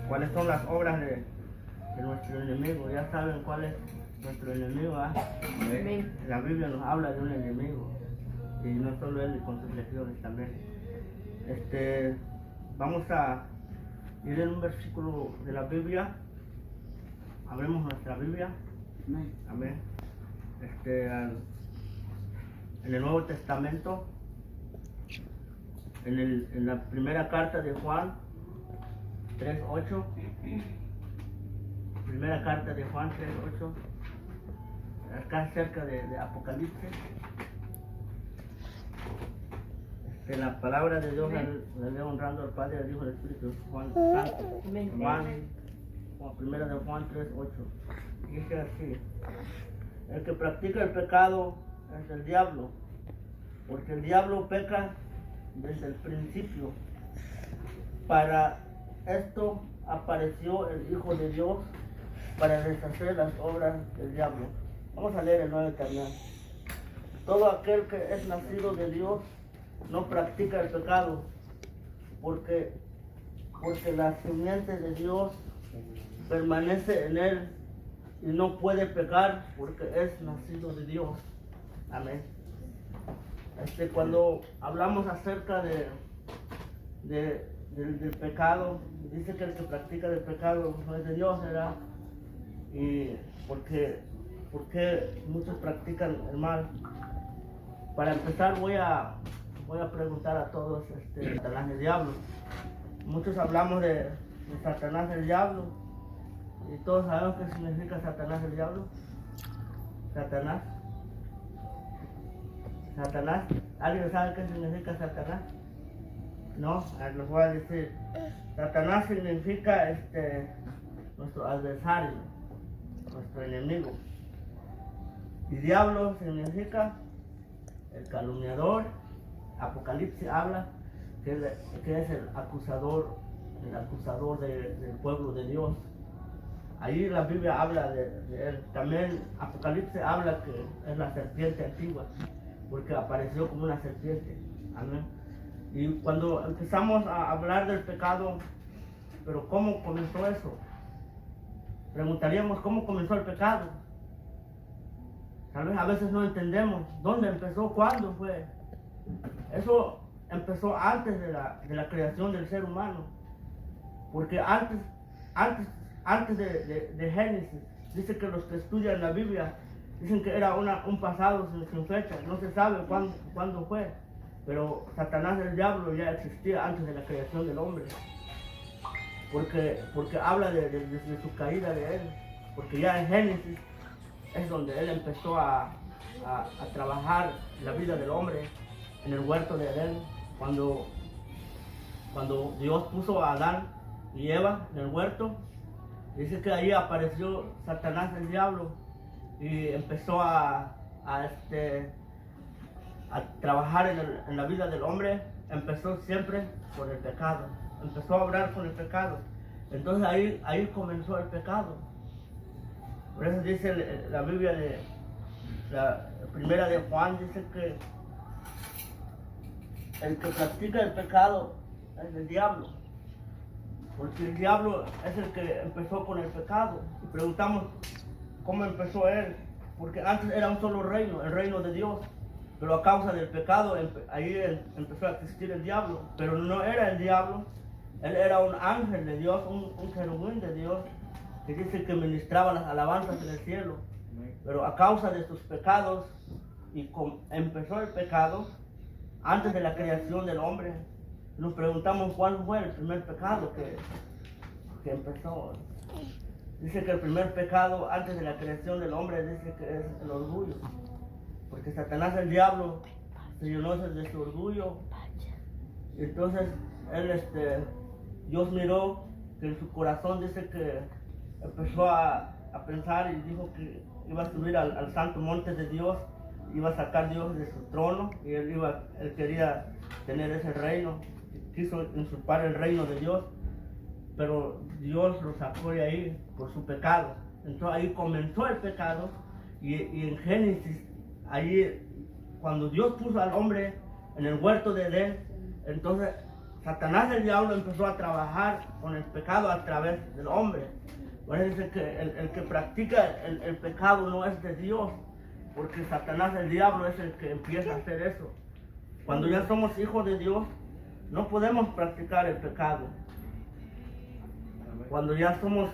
cuáles son las obras de nuestro enemigo. Ya saben cuál es nuestro enemigo. La Biblia nos habla de un enemigo, y no solo él, con sus legiones también. Vamos a ir en un versículo de la Biblia. Abremos nuestra Biblia. Amén. En el Nuevo Testamento, en la primera carta de Juan 3:8. Primera carta de Juan 3:8. Acá cerca de Apocalipsis. La palabra de Dios la leo honrando al Padre, al Hijo y al Espíritu. Juan, primera de Juan 3:8. Dice así: el que practica el pecado es el diablo, porque el diablo peca desde el principio. Para esto apareció el Hijo de Dios, para deshacer las obras del diablo. Vamos a leer el 9 también. Todo aquel que es nacido de Dios no practica el pecado, porque la simiente de Dios permanece en él y no puede pecar porque es nacido de Dios. Amén. Cuando hablamos acerca del pecado, dice que el que practica el pecado no es de Dios, ¿verdad? Y porque muchos practican el mal. Para empezar voy a preguntar a todos, Satanás el diablo. Muchos hablamos de Satanás el diablo, y todos sabemos qué significa Satanás el diablo. Satanás. ¿Alguien sabe qué significa Satanás? No, les voy a decir. Satanás significa nuestro adversario, nuestro enemigo. Y diablo significa el calumniador. Apocalipsis habla que es el acusador del pueblo de Dios. Ahí la Biblia habla de él. También Apocalipsis habla que es la serpiente antigua, porque apareció como una serpiente. Amén. Y cuando empezamos a hablar del pecado, pero ¿cómo comenzó eso? Preguntaríamos, ¿cómo comenzó el pecado? Tal vez a veces no entendemos dónde empezó, cuándo fue. Eso empezó antes de la creación del ser humano, porque antes de Génesis, dice que los que estudian la Biblia dicen que era un pasado sin fecha, no se sabe cuándo fue, pero Satanás el diablo ya existía antes de la creación del hombre, porque habla de su caída de él, porque ya en Génesis es donde él empezó a trabajar la vida del hombre en el huerto de Edén, cuando Dios puso a Adán y Eva en el huerto. Dice que ahí apareció Satanás el diablo y empezó a trabajar en la vida del hombre. Empezó siempre con el pecado, empezó a obrar con el pecado. Entonces ahí comenzó el pecado. Por eso dice la Biblia la primera de Juan, dice que el que practica el pecado es el diablo, porque el diablo es el que empezó con el pecado. Y preguntamos cómo empezó él, porque antes era un solo reino, el reino de Dios, pero a causa del pecado ahí empezó a existir el diablo. Pero no era el diablo, él era un ángel de Dios, un querubín de Dios, que dice que ministraba las alabanzas en el cielo. Pero a causa de sus pecados, y empezó el pecado antes de la creación del hombre. Nos preguntamos cuál fue el primer pecado que empezó. Dice que el primer pecado antes de la creación del hombre, dice que es el orgullo, porque Satanás el diablo se llenó de su orgullo. Entonces Dios miró que en su corazón, dice que empezó a pensar y dijo que iba a subir al santo monte de Dios, iba a sacar Dios de su trono, y él quería tener ese reino, quiso usurpar el reino de Dios, pero Dios lo sacó de ahí por su pecado. Entonces ahí comenzó el pecado, y en Génesis, ahí cuando Dios puso al hombre en el huerto de Edén, entonces Satanás, el diablo, empezó a trabajar con el pecado a través del hombre. Por eso dice que el que practica el pecado no es de Dios, porque Satanás, el diablo, es el que empieza a hacer eso. Cuando ya somos hijos de Dios, no podemos practicar el pecado. Cuando ya somos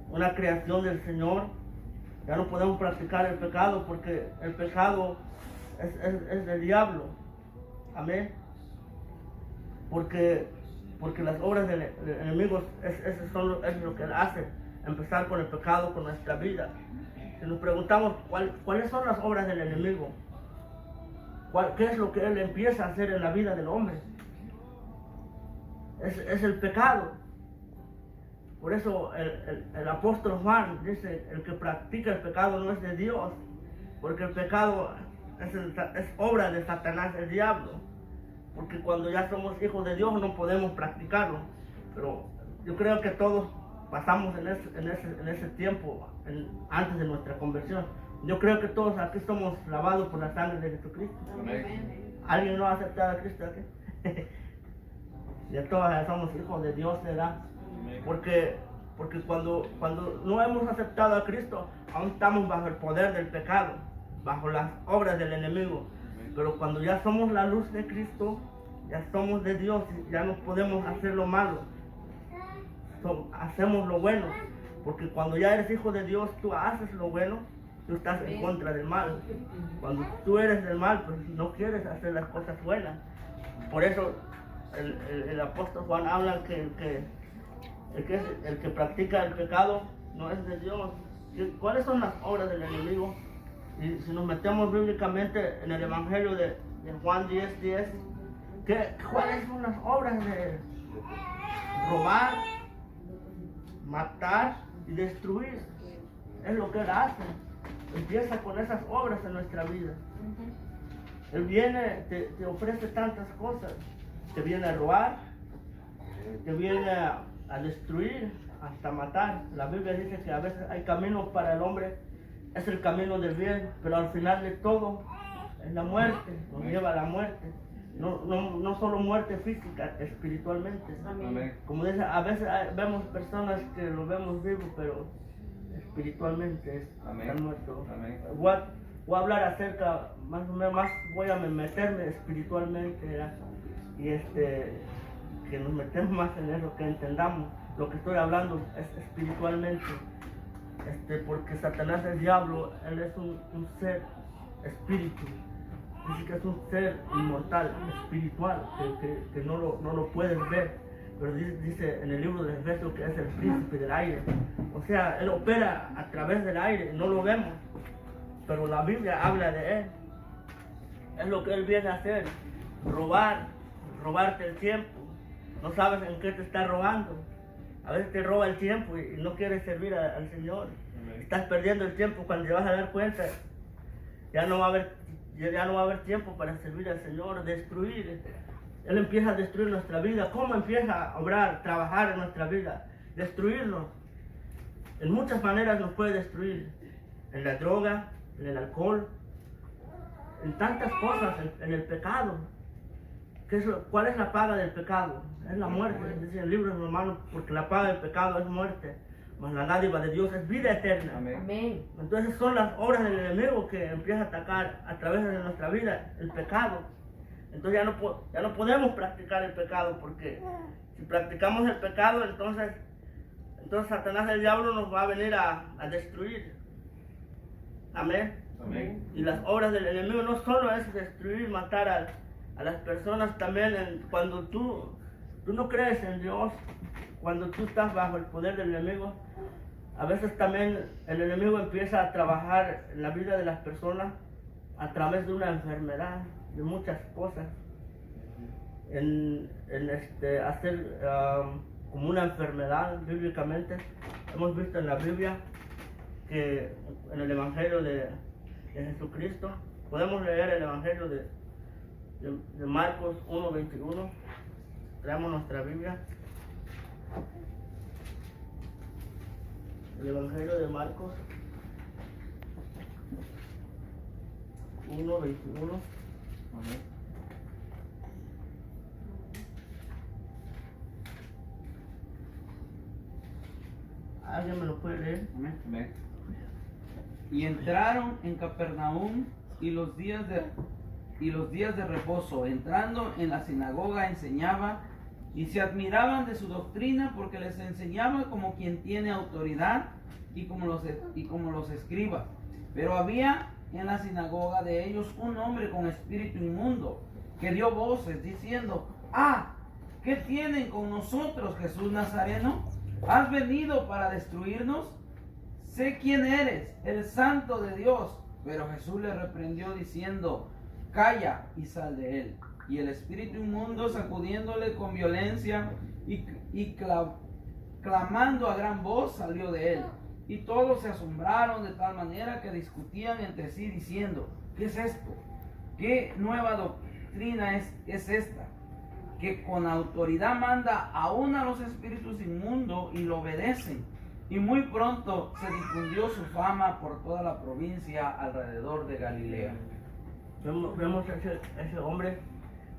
una creación del Señor, ya no podemos practicar el pecado, porque el pecado es del diablo. Amén. Porque las obras del enemigo es lo que él hace, empezar con el pecado, con nuestra vida. Si nos preguntamos cuáles son las obras del enemigo, qué es lo que él empieza a hacer en la vida del hombre, es el pecado. Por eso el apóstol Juan dice, el que practica el pecado no es de Dios, porque el pecado es obra de Satanás, el diablo. Porque cuando ya somos hijos de Dios no podemos practicarlo. Pero yo creo que todos pasamos en ese tiempo, antes de nuestra conversión. Yo creo que todos aquí somos lavados por la sangre de Jesucristo. Amén. ¿Alguien no ha aceptado a Cristo aquí? Ya todos somos hijos de Dios, ¿verdad? Porque cuando no hemos aceptado a Cristo, aún estamos bajo el poder del pecado, bajo las obras del enemigo. Pero cuando ya somos la luz de Cristo, ya somos de Dios, ya no podemos hacer lo malo, hacemos lo bueno. Porque cuando ya eres hijo de Dios, tú haces lo bueno, tú estás en contra del mal. Cuando tú eres del mal, pues no quieres hacer las cosas buenas. Por eso el apóstol Juan habla que el que practica el pecado no es de Dios. ¿Cuáles son las obras del enemigo? Y si nos metemos bíblicamente en el Evangelio de Juan 10:10, ¿cuáles son las obras de robar, matar y destruir? Es lo que él hace. Empieza con esas obras en nuestra vida. Él viene, te ofrece tantas cosas. Te viene a robar, te viene a destruir, hasta matar. La Biblia dice que a veces hay caminos para el hombre, es el camino del bien, pero al final de todo es la muerte, nos lleva a la muerte. No solo muerte física, espiritualmente. Amén. Como dice, a veces vemos personas que lo vemos vivos, pero espiritualmente están muertos. Voy a hablar acerca, más voy a meterme espiritualmente, ¿verdad? Y que nos metemos más en eso, que entendamos lo que estoy hablando es espiritualmente. Porque Satanás, el diablo, él es un ser espíritu. Dice que es un ser inmortal, espiritual, que no lo puedes ver. Pero dice en el libro de Efesios que es el príncipe del aire. O sea, él opera a través del aire, no lo vemos. Pero la Biblia habla de él. Es lo que él viene a hacer: robarte el tiempo. No sabes en qué te está robando. A veces te roba el tiempo y no quieres servir al Señor. Amén. Estás perdiendo el tiempo. Cuando te vas a dar cuenta, ya no va a haber tiempo para servir al Señor. Destruir. Él empieza a destruir nuestra vida. ¿Cómo empieza a obrar, trabajar en nuestra vida? Destruirnos. En muchas maneras nos puede destruir. En la droga, en el alcohol, en tantas cosas, en el pecado. ¿Cuál es la paga del pecado? Es la muerte. Dice el libro de Romanos, porque la paga del pecado es muerte, mas la dádiva de Dios es vida eterna. Amén. Entonces son las obras del enemigo que empieza a atacar a través de nuestra vida, el pecado. Entonces ya no podemos practicar el pecado, porque si practicamos el pecado, entonces Satanás, el diablo, nos va a venir a destruir. Amén. Amén. Y las obras del enemigo no solo es destruir, matar a las personas, también cuando tú no crees en Dios, cuando tú estás bajo el poder del enemigo, a veces también el enemigo empieza a trabajar en la vida de las personas a través de una enfermedad, de muchas cosas, en hacer como una enfermedad bíblicamente. Hemos visto en la Biblia que en el Evangelio de Jesucristo, podemos leer el Evangelio de Marcos 1:21. Traemos nuestra Biblia. El Evangelio de Marcos 1:21. ¿Alguien me lo puede leer? Amén. Y entraron en Capernaum y los días de reposo, entrando en la sinagoga, enseñaba y se admiraban de su doctrina porque les enseñaba como quien tiene autoridad y como los escribas. Pero había en la sinagoga de ellos un hombre con espíritu inmundo que dio voces diciendo: ¿qué tienen con nosotros, Jesús Nazareno? ¿Has venido para destruirnos? Sé quién eres, el Santo de Dios. Pero Jesús le reprendió diciendo: calla y sal de él. Y el espíritu inmundo, sacudiéndole con violencia y clamando a gran voz, salió de él. Y todos se asombraron de tal manera que discutían entre sí diciendo: ¿qué es esto? ¿Qué nueva doctrina es esta? Que con autoridad manda aún a los espíritus inmundos y lo obedecen. Y muy pronto se difundió su fama por toda la provincia alrededor de Galilea. Vemos ese hombre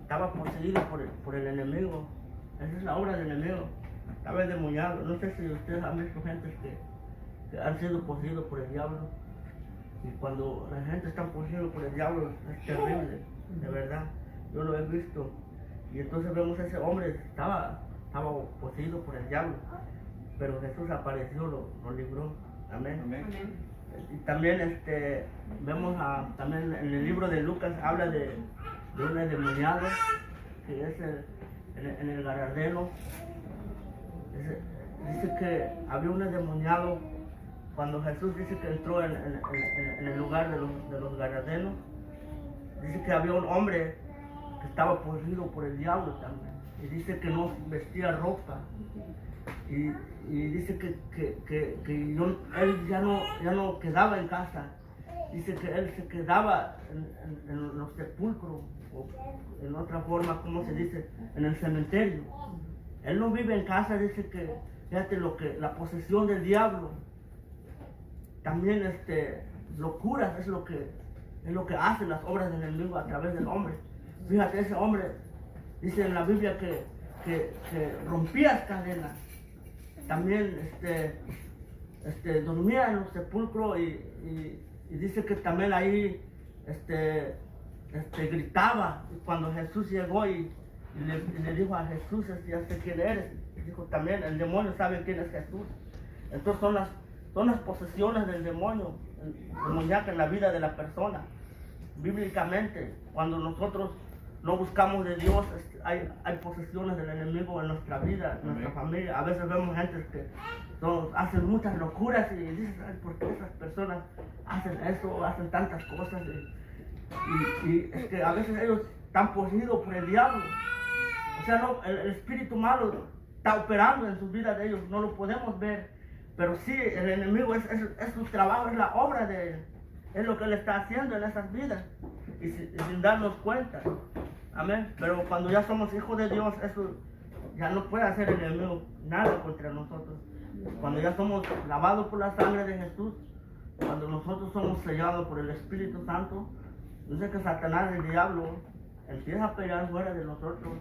estaba poseído por el enemigo. Esa es la obra del enemigo. Estaba endemoniado. No sé si ustedes han visto gente que han sido poseídos por el diablo. Y cuando la gente está poseída por el diablo es terrible, de verdad. Yo lo he visto. Y entonces vemos a ese hombre, estaba poseído por el diablo. Pero Jesús apareció, lo libró. Amén. Amén. Y también vemos también en el libro de Lucas habla de un endemoniado que es en el Garadeno. Dice que había un endemoniado cuando Jesús dice que entró en el lugar de los Garadenos. Dice que había un hombre que estaba poseído por el diablo también. Y dice que no vestía ropa. Y dice que él ya no quedaba en casa. Dice que él se quedaba en los sepulcros, o en otra forma, ¿cómo se dice? En el cementerio. Él no vive en casa. Dice que, fíjate la posesión del diablo. También locuras es lo que hacen las obras del enemigo a través del hombre. Fíjate, ese hombre dice en la Biblia que rompía cadenas. También dormía en los sepulcros y dice que también ahí gritaba. Y cuando Jesús llegó y le dijo a Jesús: ya sé quién eres. Dijo también, el demonio sabe quién es Jesús. Entonces son las posesiones del demonio demoníaca en la vida de la persona. Bíblicamente, cuando nosotros no buscamos de Dios, hay posesiones del enemigo en nuestra vida, en nuestra familia. A veces vemos gente que hacen muchas locuras y dices: ¿por qué esas personas hacen eso, hacen tantas cosas? Y es que a veces ellos están poseídos por el diablo. O sea, el espíritu malo está operando en sus vidas de ellos, no lo podemos ver. Pero sí, el enemigo es su trabajo, es la obra de él. Es lo que él está haciendo en esas vidas. Y sin darnos cuenta. Amén. Pero cuando ya somos hijos de Dios, eso ya no puede hacer el enemigo nada contra nosotros. Cuando ya somos lavados por la sangre de Jesús, cuando nosotros somos sellados por el Espíritu Santo, dice que Satanás, el diablo, empieza a pelear fuera de nosotros,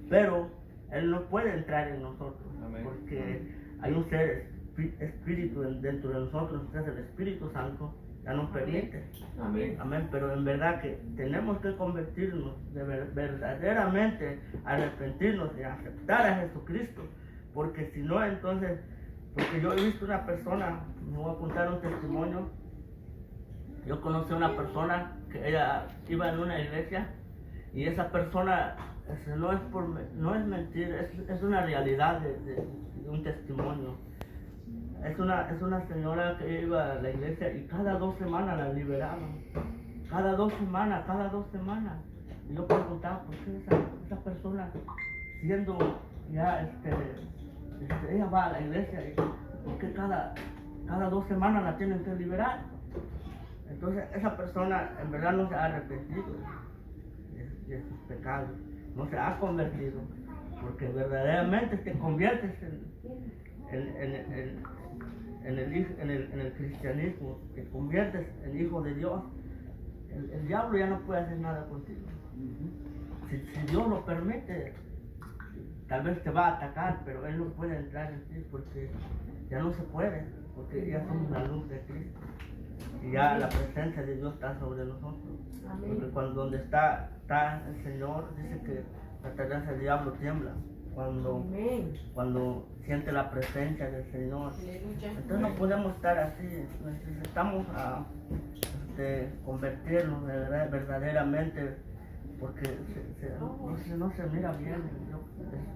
pero él no puede entrar en nosotros. Amén. Porque hay un ser espíritu dentro de nosotros, que es el Espíritu Santo. Ya nos permite. Amén. Amén. Pero en verdad que tenemos que convertirnos verdaderamente, arrepentirnos y aceptar a Jesucristo. Porque si no, entonces, porque yo he visto una persona, me voy a contar un testimonio. Yo conocí a una persona que ella iba en una iglesia y esa persona no es mentir, es una realidad de un testimonio. Es una señora que iba a la iglesia y cada 2 semanas la liberaban. Cada 2 semanas. Y yo preguntaba: ¿por qué esa persona, siendo ya, ella va a la iglesia, y por qué cada 2 semanas la tienen que liberar? Entonces esa persona en verdad no se ha arrepentido de sus pecados, no se ha convertido, porque verdaderamente te conviertes en el cristianismo, te conviertes en hijo de Dios. El diablo ya no puede hacer nada contigo. Si Dios lo permite, tal vez te va a atacar, pero él no puede entrar en ti porque ya no se puede, porque ya somos la luz de Cristo. Y ya la presencia de Dios está sobre nosotros. Porque cuando donde está el Señor, dice que Satanás, el diablo tiembla. Cuando siente la presencia del Señor. Entonces no podemos estar así. Necesitamos convertirnos verdaderamente, porque no se mira bien.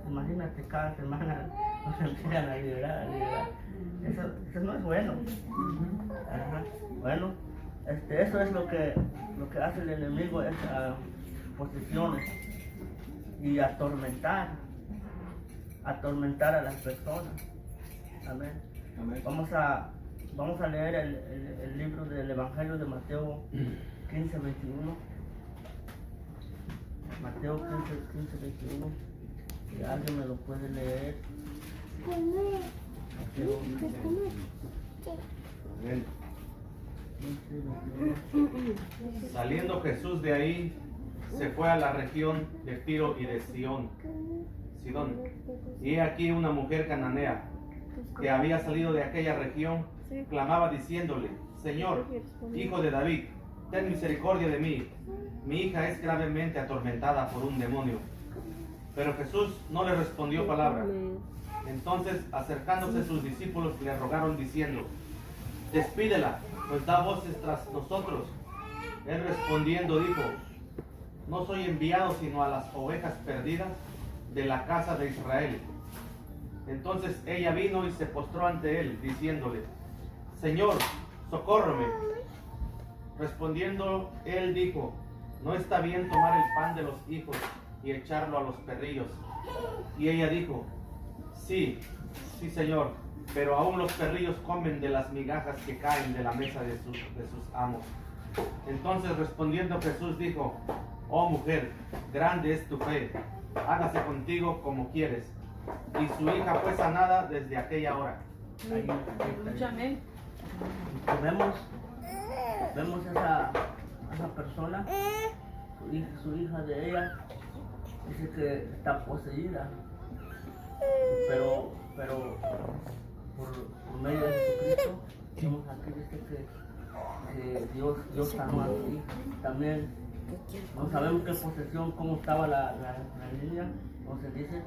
Imagínate, cada semana nos empiezan a liberar. Eso no es bueno. Ajá. Bueno, eso es lo que hace el enemigo, es posiciones y atormentar a las personas. Amén. Amén. Vamos a leer el libro del Evangelio de Mateo 15, 21. Mateo 15, 21. Si alguien me lo puede leer. Mateo 15, 21. Saliendo Jesús de ahí, se fue a la región de Tiro y de Sidón. Y he aquí una mujer cananea que había salido de aquella región, clamaba diciéndole: Señor, hijo de David, ten misericordia de mí. Mi hija es gravemente atormentada por un demonio. Pero Jesús no le respondió palabra. Entonces, acercándose sus discípulos, le rogaron diciendo: Despídela, pues da voces tras nosotros. Él respondiendo dijo: No soy enviado sino a las ovejas perdidas de la casa de Israel. Entonces ella vino y se postró ante él, diciéndole: Señor, socórreme. Respondiendo él dijo: No está bien tomar el pan de los hijos y echarlo a los perrillos. Y ella dijo: Sí, Señor, pero aún los perrillos comen de las migajas que caen de la mesa de sus amos. Entonces respondiendo Jesús dijo: Oh mujer, grande es tu fe, hágase contigo como quieres. Y su hija fue sanada desde aquella hora. Ahí. Vemos esa persona, su hija de ella, dice que está poseída, pero por medio de Jesucristo, vemos aquí dice que Dios sanó a su hija. También no sabemos qué posesión, cómo estaba la niña, no se dice,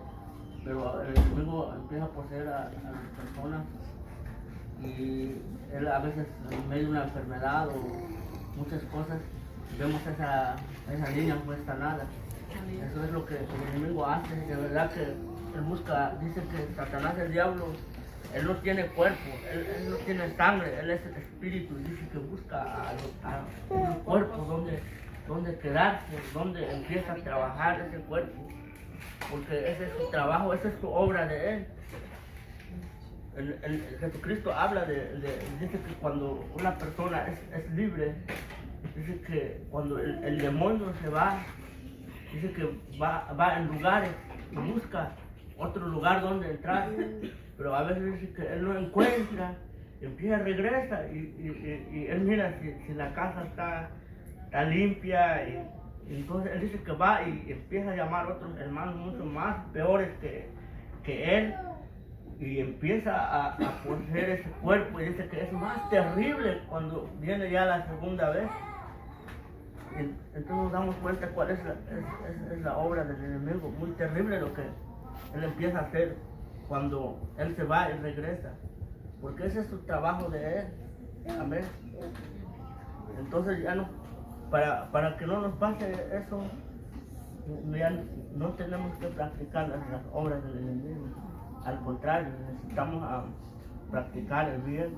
pero el enemigo empieza a poseer a las personas y él a veces en medio de una enfermedad o muchas cosas, vemos esa niña fue sanada. Eso es lo que el enemigo hace, de verdad que él busca, dice que Satanás, el diablo, él no tiene cuerpo, él no tiene sangre, él es el espíritu, y dice que busca a un cuerpo donde quedarse, donde empieza a trabajar ese cuerpo, porque ese es su trabajo, esa es su obra de él. Jesucristo habla dice que cuando una persona es libre, dice que cuando el demonio se va, dice que va en lugares y busca otro lugar donde entrar, pero a veces dice que él no encuentra, empieza, regresa y él mira si la casa está limpia, y entonces él dice que va y empieza a llamar a otros hermanos mucho más peores que él, y empieza a poseer ese cuerpo, y dice que es más terrible cuando viene ya la segunda vez. Entonces nos damos cuenta cuál es la obra del enemigo, muy terrible lo que él empieza a hacer cuando él se va y regresa, porque ese es su trabajo de él. Amén. Entonces ya no, para que no nos pase eso, ya no tenemos que practicar las obras del enemigo. Al contrario, necesitamos practicar el bien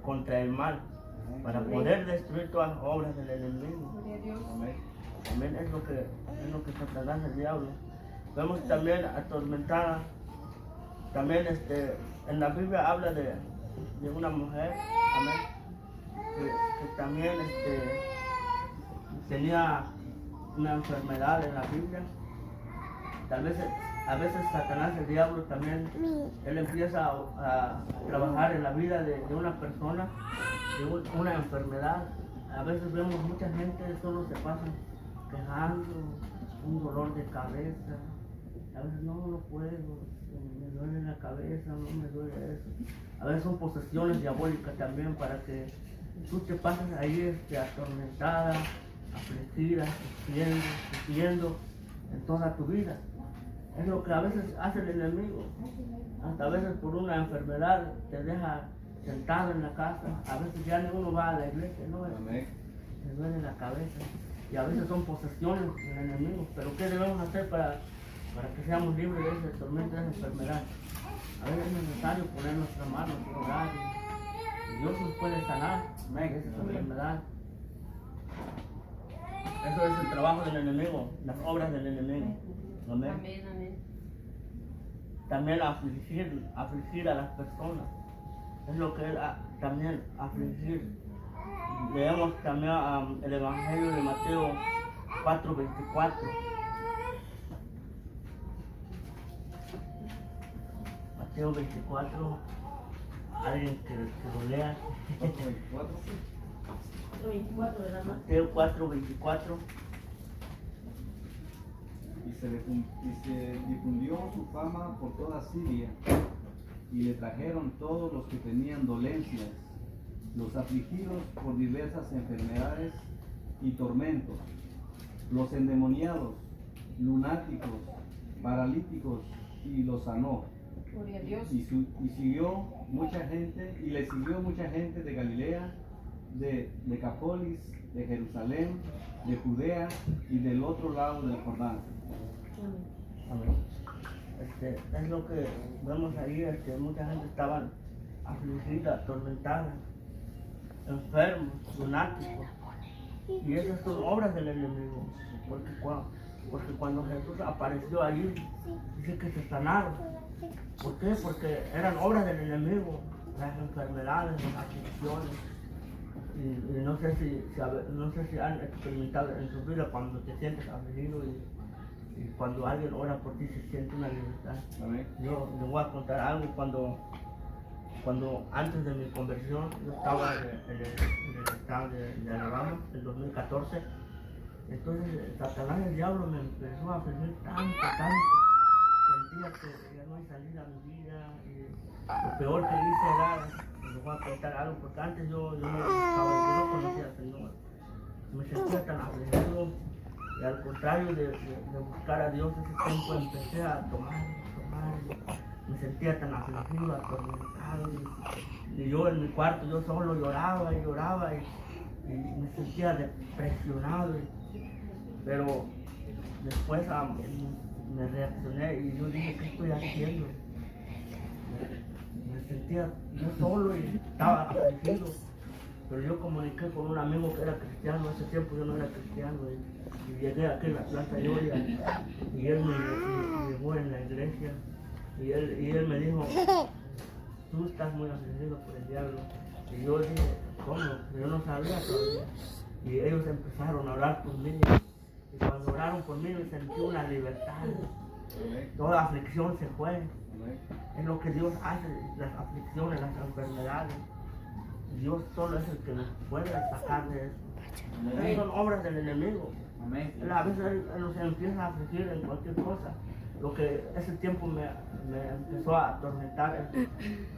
contra el mal para poder destruir todas las obras del enemigo. Amén. Es lo que Satanás, el diablo. Vemos también atormentada. También en la Biblia habla de una mujer, amén, que también tenía una enfermedad en la Biblia. A veces Satanás, el diablo, también, él empieza a trabajar en la vida de una persona, de una enfermedad. A veces vemos mucha gente solo se pasa quejando, un dolor de cabeza, A veces no puedo, me duele la cabeza, no me duele eso. A veces son posesiones diabólicas también para que tú te pases ahí atormentada, afligida, sufriendo en toda tu vida. Es lo que a veces hace el enemigo. Hasta a veces por una enfermedad te deja sentado en la casa. A veces ya ni uno va a la iglesia, ¿no? Me duele la cabeza. Y a veces son posesiones del enemigo. Pero ¿qué debemos hacer para que seamos libres de ese tormento, de esa enfermedad? A veces es necesario poner nuestras manos y orar. Y Dios nos puede sanar de esa enfermedad. Eso es el trabajo del enemigo, las obras del enemigo. Amén. Amén, amén. También afligir a las personas. Es lo que él también afligir. Leemos también el Evangelio de Mateo 4:24. Mateo 24. Alguien que lo lea. 24, ¿verdad? Mateo 4:24. Y se difundió su fama por toda Siria, y le trajeron todos los que tenían dolencias, los afligidos por diversas enfermedades y tormentos, los endemoniados, lunáticos, paralíticos, y los sanó. Gloria a Dios. Y le siguió mucha gente de Galilea, de Decápolis, de Jerusalén, de Judea y del otro lado del Jordán. Amén. Es lo que vemos ahí, mucha gente estaba afligida, atormentada, enfermos, lunáticos. Y esas son obras del enemigo, porque cuando Jesús apareció allí, dice que se sanaron. ¿Por qué? Porque eran obras del enemigo, las enfermedades, las aflicciones. Y no sé si han experimentado en su vida cuando te sientes afligido y cuando alguien ora por ti se siente una libertad. Amén. Yo les voy a contar algo. Cuando antes de mi conversión, yo estaba en el estado de Alabama, en 2014. Entonces Satanás, el diablo, me empezó a afligir tanto. Sentía que ya no hay salida a mi vida. Y lo peor que hice era, les voy a contar algo, porque antes yo no conocía al Señor. Me sentía tan afligido. Y al contrario de buscar a Dios, ese tiempo empecé a tomar. Me sentía tan afligido, atormentado. Y yo en mi cuarto, yo solo lloraba y me sentía depresionado. Pero después me reaccioné y yo dije, ¿qué estoy haciendo? Me sentía yo solo y estaba afligido. Pero yo comuniqué con un amigo que era cristiano. Hace tiempo yo no era cristiano. Y llegué aquí en la Plaza Gloria y él me llevó en la iglesia y él me dijo, tú estás muy afligido por el diablo. Y yo dije, ¿cómo? Yo no sabía todavía. Y ellos empezaron a orar por mí. Y cuando oraron por mí me sentí una libertad. Toda aflicción se fue. Es lo que Dios hace, las aflicciones, las enfermedades. Dios solo es el que nos puede sacar de eso. Esas son obras del enemigo. Amén. A veces él nos empieza a afligir en cualquier cosa. Lo que ese tiempo me empezó a atormentar,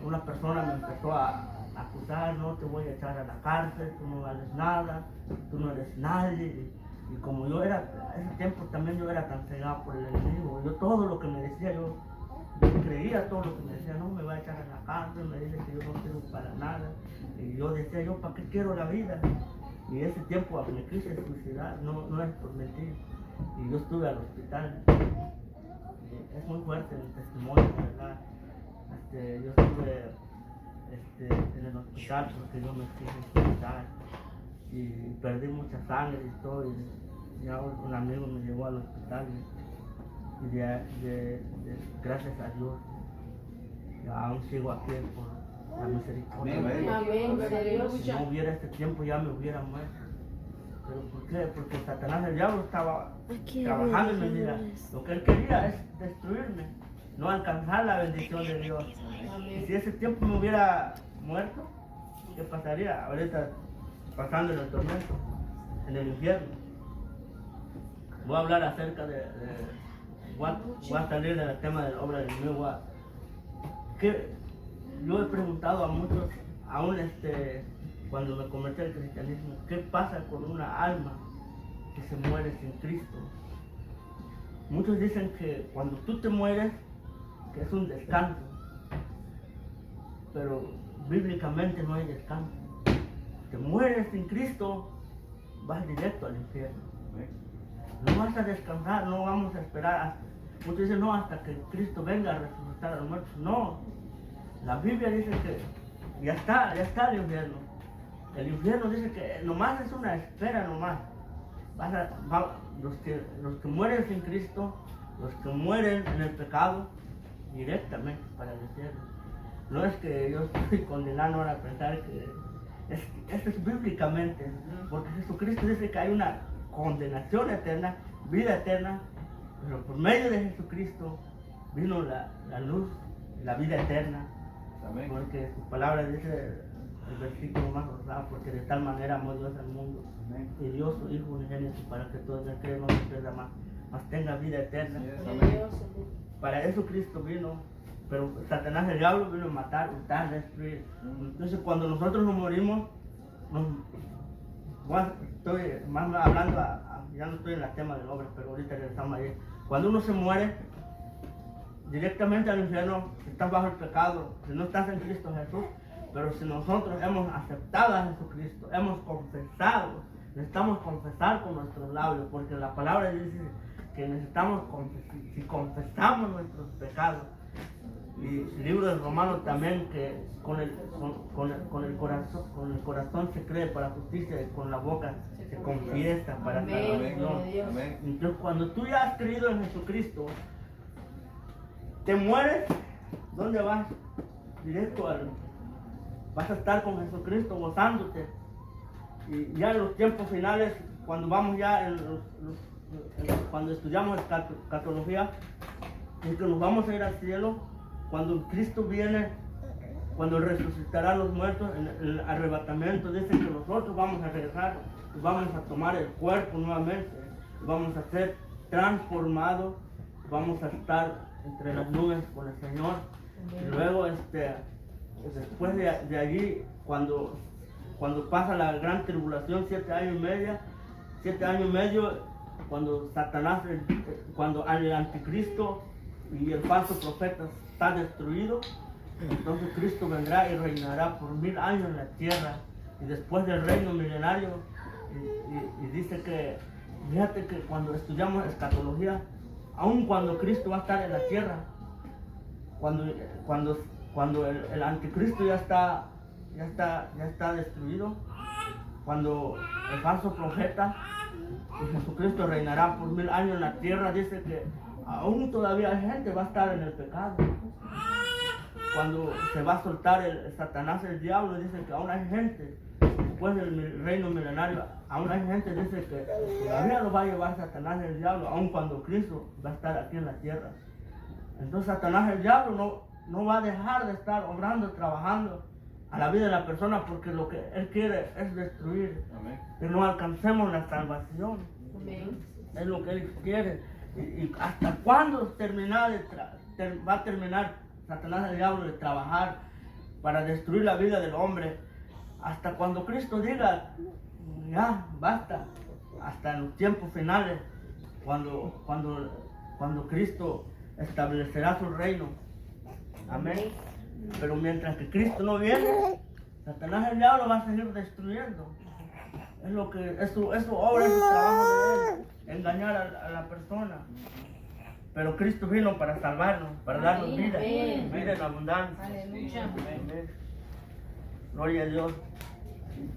una persona me empezó a acusar, no te voy a echar a la cárcel, tú no vales nada, tú no eres nadie. Y como yo era, ese tiempo también yo era tan cegado por el enemigo, yo todo lo que me decía, yo creía todo lo que me decía, no me va a echar a la cárcel, me dice que yo no sirvo para nada. Y yo decía, yo para qué quiero la vida. Y ese tiempo me quise suicidar, no es por mentir. Y yo estuve al hospital. Es muy fuerte el testimonio, ¿verdad? Yo estuve en el hospital porque yo me quise suicidar. Y perdí mucha sangre y todo. Y ya un amigo me llevó al hospital. Y gracias a Dios, ya aún sigo aquí por la misericordia. Amén. Gloria a Dios. Si no hubiera este tiempo ya me hubiera muerto. ¿Pero por qué? Porque Satanás, el diablo, estaba trabajando en mi vida. Lo que él quería es destruirme, no alcanzar la bendición de Dios. Y si ese tiempo me hubiera muerto, ¿qué pasaría? Ahorita pasando en el tormento, en el infierno. Voy a hablar acerca de voy a salir del tema de la obra del enemigo. Que yo he preguntado a muchos, aún cuando me convertí al cristianismo, ¿qué pasa con una alma que se muere sin Cristo? Muchos dicen que cuando tú te mueres, que es un descanso, pero bíblicamente no hay descanso. Te mueres sin Cristo, vas directo al infierno. No vas a descansar, no vamos a esperar. Muchos dicen, no, hasta que Cristo venga a resucitar a los muertos. No, la Biblia dice que ya está el infierno. El infierno dice que nomás es una espera nomás. Los que mueren sin Cristo, los que mueren en el pecado, directamente para el infierno. No es que yo estoy condenando a pensar que esto es bíblicamente, porque Jesucristo dice que hay una condenación eterna, vida eterna, pero por medio de Jesucristo vino la luz, la vida eterna. Amén. Porque su palabra dice el versículo más rosado, porque de tal manera amó Dios al mundo, Amén. y dio su Hijo unigénito para que todo el que no se pierda más tenga vida eterna. Yes, Gloria a amén. Dios. Para eso Cristo vino, pero Satanás, el diablo, vino a matar, hurtar, destruir. Entonces cuando nosotros nos morimos, estoy más hablando, ya no estoy en el tema de la obra, pero ahorita regresamos ahí. Cuando uno se muere, directamente al infierno, estás bajo el pecado, si no estás en Cristo Jesús. Pero si nosotros hemos aceptado a Jesucristo, hemos confesado, necesitamos confesar con nuestros labios, porque la palabra dice que necesitamos si confesamos nuestros pecados. Y el libro de Romanos también, que con el corazón se cree para justicia y con la boca se confiesa para Amén. salvación. Gloria a Dios. Amén. Entonces cuando tú ya has creído en Jesucristo, te mueres, ¿dónde vas? Directo vas a estar con Jesucristo gozándote. Y ya en los tiempos finales, cuando vamos ya cuando estudiamos escatología, es que nos vamos a ir al cielo, cuando Cristo viene, cuando resucitará a los muertos, en el arrebatamiento, dice que nosotros vamos a regresar, y vamos a tomar el cuerpo nuevamente, y vamos a ser transformados, vamos a estar entre las nubes con el Señor. Y luego después de allí, cuando pasa la gran tribulación, 7 años y medio, cuando Satanás, cuando el anticristo y el falso profeta está destruido, entonces Cristo vendrá y reinará por 1000 años en la tierra. Y después del reino milenario, y dice que, fíjate que cuando estudiamos escatología, aun cuando Cristo va a estar en la tierra, cuando el anticristo ya está destruido, cuando el falso profeta y Jesucristo reinará por 1000 años en la tierra, dice que aún todavía hay gente va a estar en el pecado. Cuando se va a soltar el Satanás, el diablo, dice que aún hay gente, después del reino milenario, aún hay gente, dice que todavía lo va a llevar Satanás, el diablo, aun cuando Cristo va a estar aquí en la tierra. Entonces Satanás, el diablo, no va a dejar de estar obrando, trabajando a la vida de la persona, porque lo que él quiere es destruir, Amén. que no alcancemos la salvación. Amén. Es lo que él quiere. Y hasta cuándo va a terminar Satanás, el diablo, de trabajar para destruir la vida del hombre? Hasta cuando Cristo diga, ya, basta. Hasta en los tiempos finales, cuando Cristo establecerá su reino. Amén. Pero mientras que Cristo no viene, Satanás, el diablo, va a seguir destruyendo. Es su obra, es su trabajo de él, engañar a la persona. Pero Cristo vino para salvarnos, para darnos Amén, vida, amén. vida en abundancia. Aleluya. Amén. Gloria a Dios.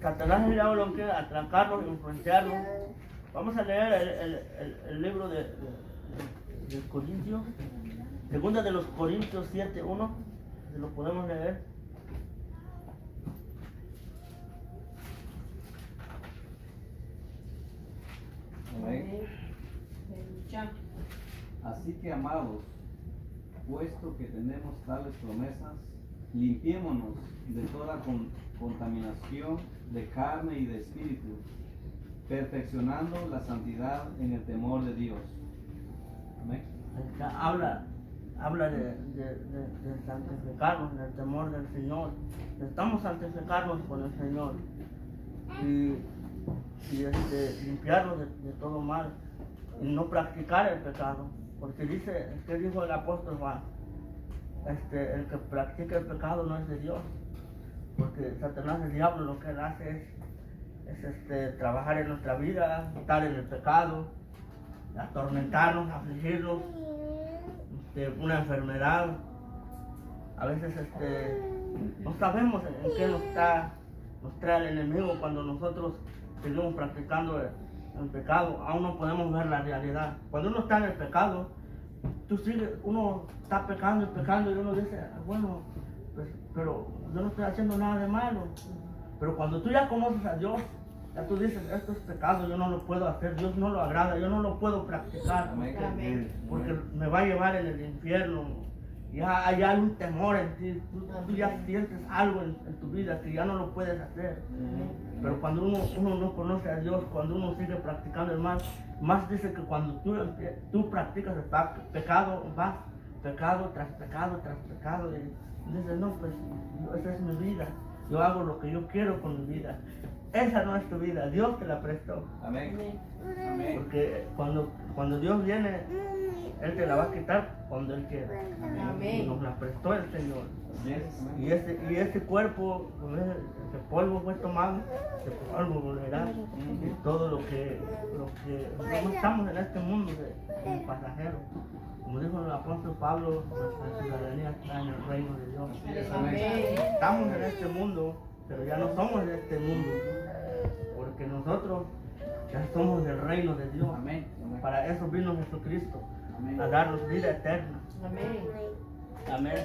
Satanás, el diablo, quiere atracarnos, influenciarnos. Vamos a leer el libro de Corintios, segunda de los Corintios 7:1, si lo podemos leer. Amén. Aleluya. Así que, amados, puesto que tenemos tales promesas, limpiémonos de toda contaminación de carne y de espíritu, perfeccionando la santidad en el temor de Dios. Amén. habla de santificarnos en el temor del Señor. Necesitamos santificarnos con el Señor y limpiarnos de todo mal y no practicar el pecado, porque ¿qué dijo el apóstol Juan? El que practica el pecado no es de Dios, porque Satanás, el diablo, lo que él hace es trabajar en nuestra vida, estar en el pecado, atormentarnos, afligirnos, una enfermedad. A veces no sabemos en qué nos trae el enemigo cuando nosotros seguimos practicando el pecado. Aún no podemos ver la realidad. Cuando uno está en el pecado, uno está pecando y pecando y uno dice, bueno, pues, pero yo no estoy haciendo nada de malo. Pero cuando tú ya conoces a Dios, ya tú dices, esto es pecado, yo no lo puedo hacer, Dios no lo agrada, yo no lo puedo practicar, porque me va a llevar en el infierno. Ya hay un temor en ti, tú ya sientes algo en tu vida que ya no lo puedes hacer. Pero cuando uno no conoce a Dios, cuando uno sigue practicando el mal, más dice que cuando tú practicas el pecado, vas pecado tras pecado tras pecado, y dices, no, pues esa es mi vida, yo hago lo que yo quiero con mi vida. Esa no es tu vida, Dios te la prestó. Amén. Porque cuando Dios viene, Él te la va a quitar cuando Él quiera. Amén. Nos la prestó el Señor. Y ese cuerpo, ese polvo fue tomado, ese polvo volverá. Y todo lo que no estamos en este mundo de pasajeros. Como dijo el apóstol Pablo, nuestra ciudadanía está en el reino de Dios. Amén. Estamos en este mundo, pero ya no somos de este mundo, porque nosotros ya somos del reino de Dios. Amén. Para eso vino Jesucristo, Amén. a darnos vida eterna. Amén. Amén.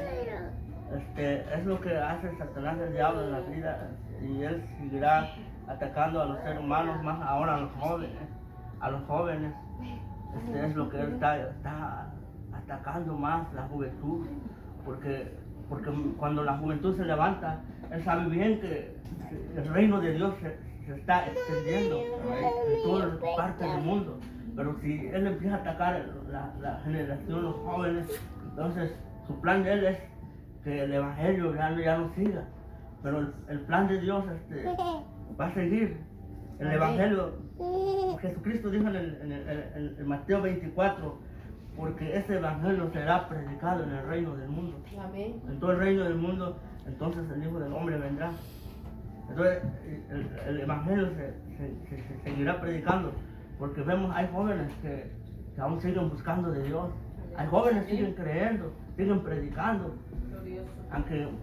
Es lo que hace Satanás, el diablo, en la vida, y él seguirá atacando a los seres humanos, más ahora a los jóvenes. Es lo que él está atacando más, la juventud, porque cuando la juventud se levanta, él sabe bien que el reino de Dios se está extendiendo en todas partes del mundo. Pero si él empieza a atacar la generación, los jóvenes, entonces su plan de él es que el evangelio ya no siga. Pero el plan de Dios va a seguir. El evangelio, Jesucristo dijo en Mateo 24, porque ese evangelio será predicado en el reino del mundo. Amén. En todo el reino del mundo, entonces el Hijo del Hombre vendrá. Entonces el evangelio se seguirá predicando, porque vemos, hay jóvenes que aún siguen buscando de Dios. Hay jóvenes que siguen creyendo, siguen predicando.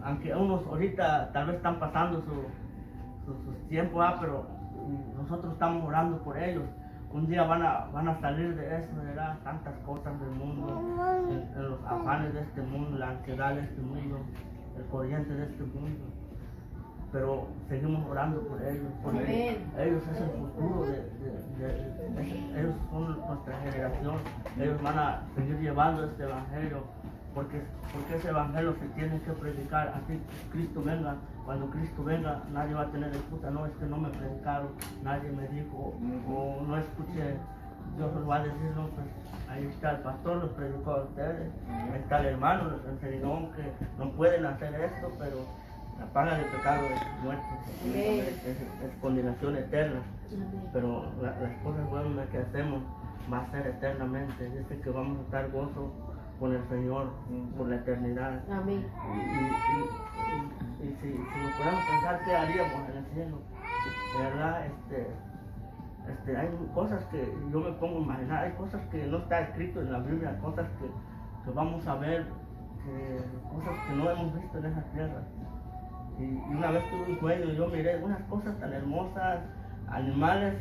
Aunque unos ahorita tal vez están pasando sus tiempos, pero nosotros estamos orando por ellos. Un día van a salir de eso, ¿verdad? Tantas cosas del mundo, en los afanes de este mundo, la ansiedad de este mundo, el corriente de este mundo. Pero seguimos orando por ellos, porque ellos es el futuro ellos son nuestra generación. Ellos van a seguir llevando este evangelio, porque ese evangelio se tiene que predicar. Así Cristo venga, cuando Cristo venga, nadie va a tener excusa, no, es que no me predicaron, nadie me dijo, o no escuché. Dios nos va a decir, no, pues ahí está el pastor, los predicó a ustedes, ahí está el hermano, les enseñó que no pueden hacer esto, pero la paga del pecado es muerte, es condenación eterna. Pero las cosas buenas que hacemos va a ser eternamente. Dice que vamos a estar gozo con el Señor por la eternidad. Amén. Y si nos podemos pensar qué haríamos en el cielo, de verdad, hay cosas que yo me pongo a imaginar, hay cosas que no está escrito en la Biblia, cosas que vamos a ver, cosas que no hemos visto en esa tierra. Y una vez tuve un sueño y yo miré unas cosas tan hermosas, animales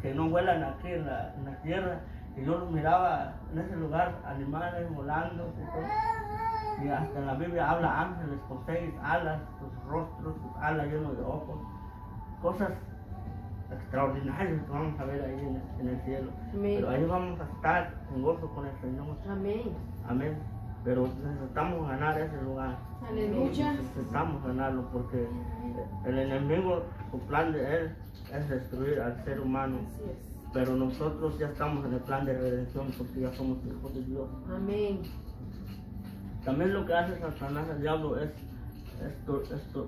que no vuelan aquí en la tierra, y yo los miraba en ese lugar, animales volando y todo. Y hasta en la Biblia habla ángeles con 6 alas, sus rostros, sus alas llenos de ojos, cosas extraordinarias que vamos a ver ahí en el cielo. Amén. Pero ahí vamos a estar en gozo con el Señor. Amén. Amén. Pero necesitamos ganar ese lugar. Aleluya. Necesitamos ganarlo, porque el enemigo, su plan de él es destruir al ser humano. Así es. pero nosotros ya estamos en el plan de redención porque ya somos hijos de Dios. Amén. También lo que hace Satanás, el diablo, es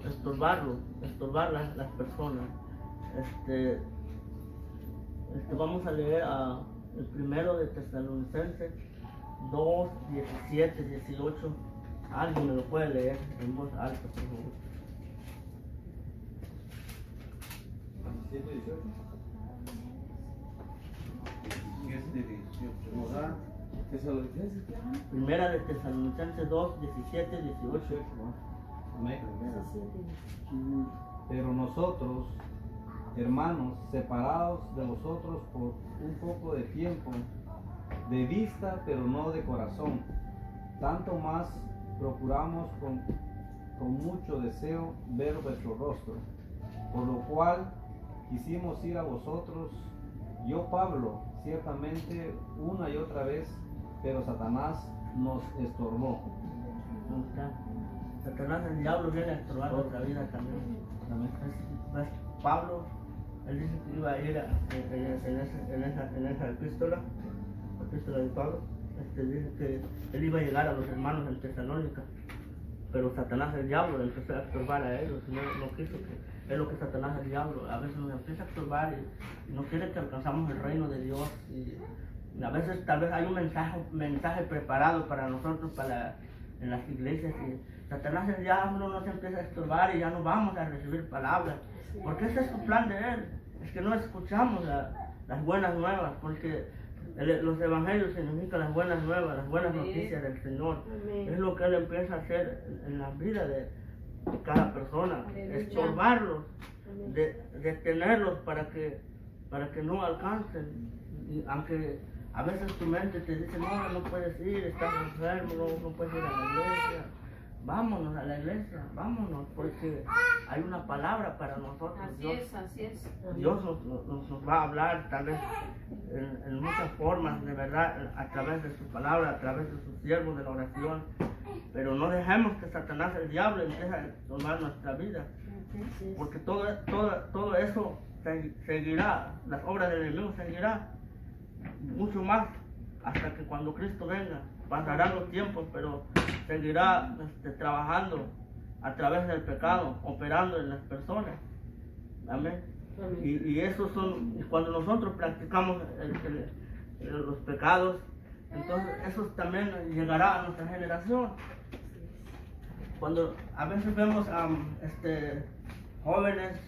estorbar las personas. Vamos a leer el primero de Tesalonicenses 2, 17, 18. Alguien me lo puede leer en voz alta, por favor. 17, 18. ¿Qué es de 18? ¿Nos da? ¿Tesalonicenses qué? Primera de Tesalonicenses 2, 17, 18. Amén. Pero nosotros, hermanos, separados de vosotros por un poco de tiempo, de vista pero no de corazón, tanto más procuramos con mucho deseo ver vuestro rostro, por lo cual quisimos ir a vosotros, yo Pablo, ciertamente una y otra vez, pero Satanás nos estorbó. Satanás, el diablo, viene a estorbar nuestra vida también. Pues, Pablo, él dice que iba a ir en esa epístola, la epístola de Pablo, dice que él iba a llegar a los hermanos en Tesalónica, pero Satanás, el diablo, empezó a estorbar a ellos, no quiso que, es lo que Satanás, el diablo, a veces nos empieza a estorbar y no quiere que alcanzamos el reino de Dios. Y a veces tal vez hay un mensaje preparado para nosotros en las iglesias y Satanás, el diablo, nos empieza a estorbar y ya no vamos a recibir palabras, porque ese es su plan de él, es que no escuchamos las buenas nuevas, porque los evangelios significan las buenas nuevas, las buenas noticias del Señor. Amén. Es lo que él empieza a hacer en la vida de cada persona, Aleluya. estorbarlos, Amén. detenerlos para que no alcancen. Y aunque a veces tu mente te dice, no puedes ir, estás enfermo, no puedes ir a la iglesia. Vámonos a la iglesia, vámonos, porque hay una palabra para nosotros. Así es, así es. Dios nos va a hablar tal vez en muchas formas, de verdad, a través de su palabra, a través de sus siervos de la oración. Pero no dejemos que Satanás, el diablo, empiece a tomar nuestra vida, porque todo eso seguirá, las obras del enemigo seguirá mucho más hasta que cuando Cristo venga. Pasarán los tiempos, pero seguirá trabajando a través del pecado, operando en las personas. Amén. Y eso y cuando nosotros practicamos los pecados, entonces eso también llegará a nuestra generación. Cuando a veces vemos a jóvenes,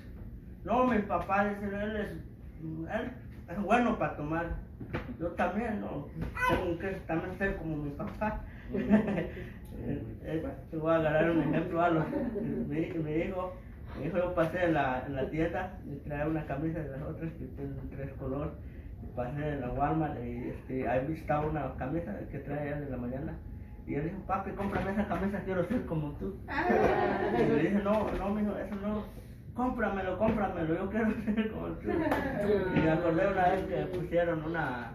no, mi papá dice, él es bueno para tomar. Yo también, no, tengo que también ser como mi papá. Te voy a agarrar un ejemplo a mi hijo, yo pasé en la tienda y traía una camisa de las otras que tienen 3 colores. Pasé en la Walmart y ahí estaba una camisa que trae él en la mañana. Y él dijo, papi, cómprame esa camisa, quiero ser como tú. Y le dije, no, mijo, eso no. Cómpramelo, yo quiero ser como tú. Y me acordé una vez que hicieron una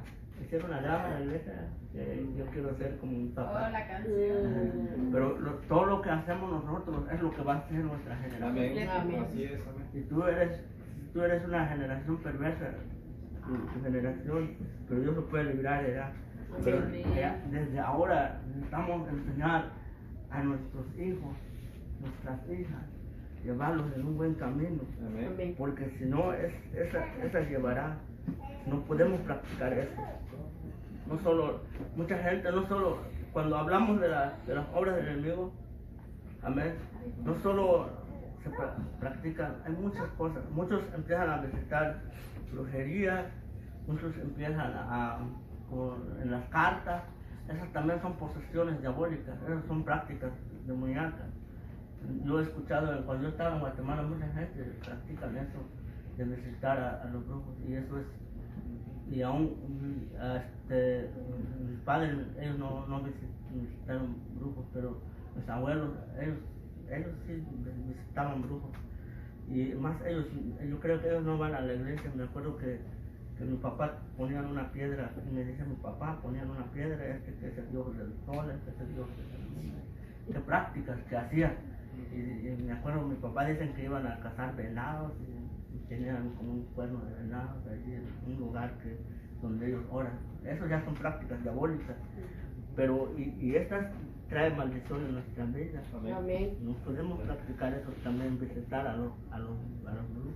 drama en la iglesia, que yo quiero ser como mi papá. Oh, la canción. Pero todo lo que hacemos nosotros es lo que va a ser nuestra generación. Amén. Así es, amén. Y tú eres una generación perversa, tu generación, pero Dios nos puede librar de edad. Pero desde ahora necesitamos enseñar a nuestros hijos, nuestras hijas, llevarlos en un buen camino. Amén. Porque si no, esa llevará. No podemos practicar eso. No solo, mucha gente, no solo, cuando hablamos de las obras del enemigo, amén, no solo se practican, hay muchas cosas. Muchos empiezan a visitar brujerías, muchos empiezan en las cartas, esas también son posesiones diabólicas, esas son prácticas demoníacas. Yo he escuchado, cuando yo estaba en Guatemala, mucha gente practican eso, de visitar a los brujos, y eso es, y aún mis padres, ellos no visitaron brujos, pero mis abuelos, ellos sí visitaban brujos, y más yo creo que ellos no van a la iglesia. Me acuerdo que mi papá ponían una piedra, y me dice mi papá, ponían una piedra, que es el dios del sol, es el dios de la luna, qué prácticas que hacían. Y me acuerdo, mi papá dicen que iban a cazar venados tenían como un cuerno de venado allí en un lugar donde ellos oran. Eso ya son prácticas diabólicas, pero y estas traen maldición en nuestra vida. Amén. No podemos practicar eso también, visitar a los brujos.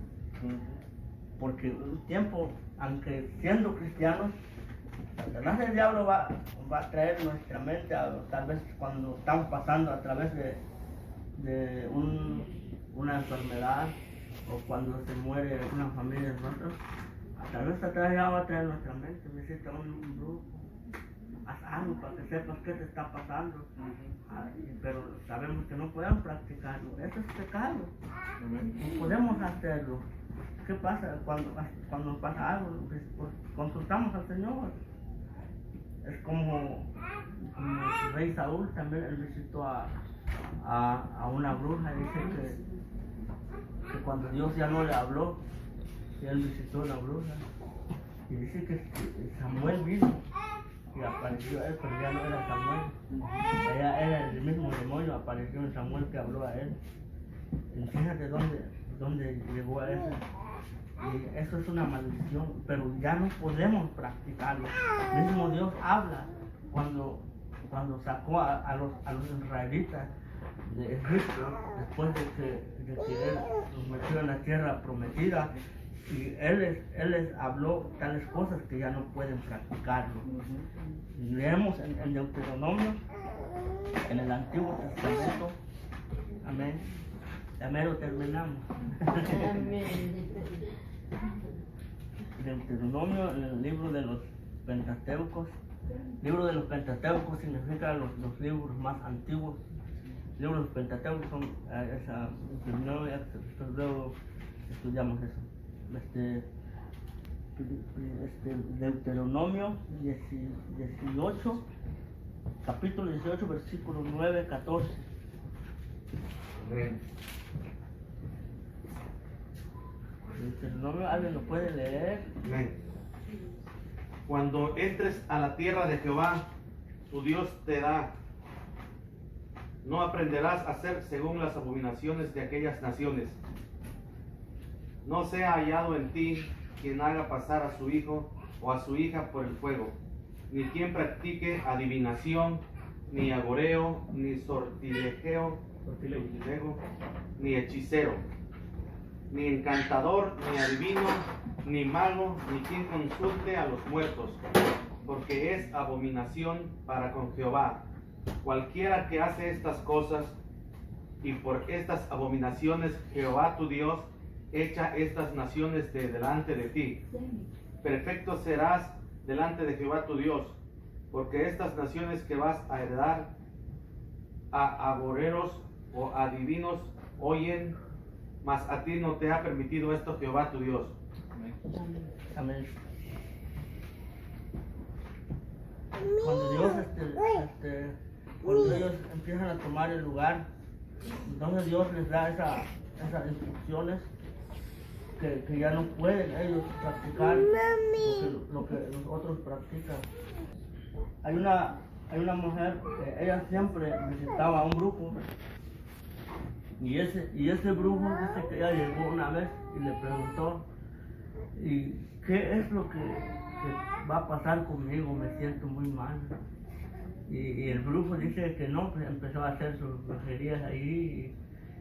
Porque un tiempo, aunque siendo cristianos, Satanás, el diablo va a traer nuestra mente tal vez cuando estamos pasando a través de una enfermedad o cuando se muere una familia de nosotros, tal vez Satanás ya va a traer nuestra mente, visita un brujo, haz algo para que sepas qué te está pasando. Pero sabemos que no podemos practicarlo, eso es pecado, no podemos hacerlo. ¿Qué pasa cuando pasa algo? Pues consultamos al Señor. Es como el rey Saúl también, él visitó a una bruja, dice que cuando Dios ya no le habló, él visitó a la bruja y dice que Samuel vino y apareció él, pero ya no era Samuel, ella era el mismo demonio, apareció en Samuel que habló a él. Y fíjate dónde llegó a eso. Y eso es una maldición, pero ya no podemos practicarlo. Mismo Dios habla cuando sacó a los israelitas de Egipto, después de que Él los metió en la tierra prometida, y Él les habló tales cosas que ya no pueden practicarlo. Leemos en Deuteronomio, en el Antiguo Testamento, amén. Ya mero terminamos. Amén. Deuteronomio, en el libro de los Pentateucos. Libro de los Pentateucos significa los libros más antiguos. Libro de los Pentateucos son primero luego estudiamos eso. Deuteronomio 18, capítulo 18, versículo 9, 14. Amén. Deuteronomio, ¿alguien lo puede leer? Amén. Cuando entres a la tierra de Jehová, tu Dios te da, no aprenderás a hacer según las abominaciones de aquellas naciones. No sea hallado en ti quien haga pasar a su hijo o a su hija por el fuego, ni quien practique adivinación, ni agoreo, ni sortilegio, ni hechicero, ni encantador, ni adivino, ni mago, ni quien consulte a los muertos, porque es abominación para con Jehová. Cualquiera que hace estas cosas, y por estas abominaciones Jehová tu Dios echa estas naciones de delante de ti. Perfecto serás delante de Jehová tu Dios, porque estas naciones que vas a heredar a agoreros o adivinos oyen, mas a ti no te ha permitido esto Jehová tu Dios. Amén. Cuando Dios, cuando ellos empiezan a tomar el lugar, entonces Dios les da esas instrucciones que ya no pueden ellos practicar lo que los otros practican. Hay una mujer que ella siempre visitaba a un brujo, y ese brujo dice que ella llegó una vez y le preguntó, ¿y qué es lo que va a pasar conmigo? Me siento muy mal. Y el brujo dice que no, pues empezó a hacer sus brujerías ahí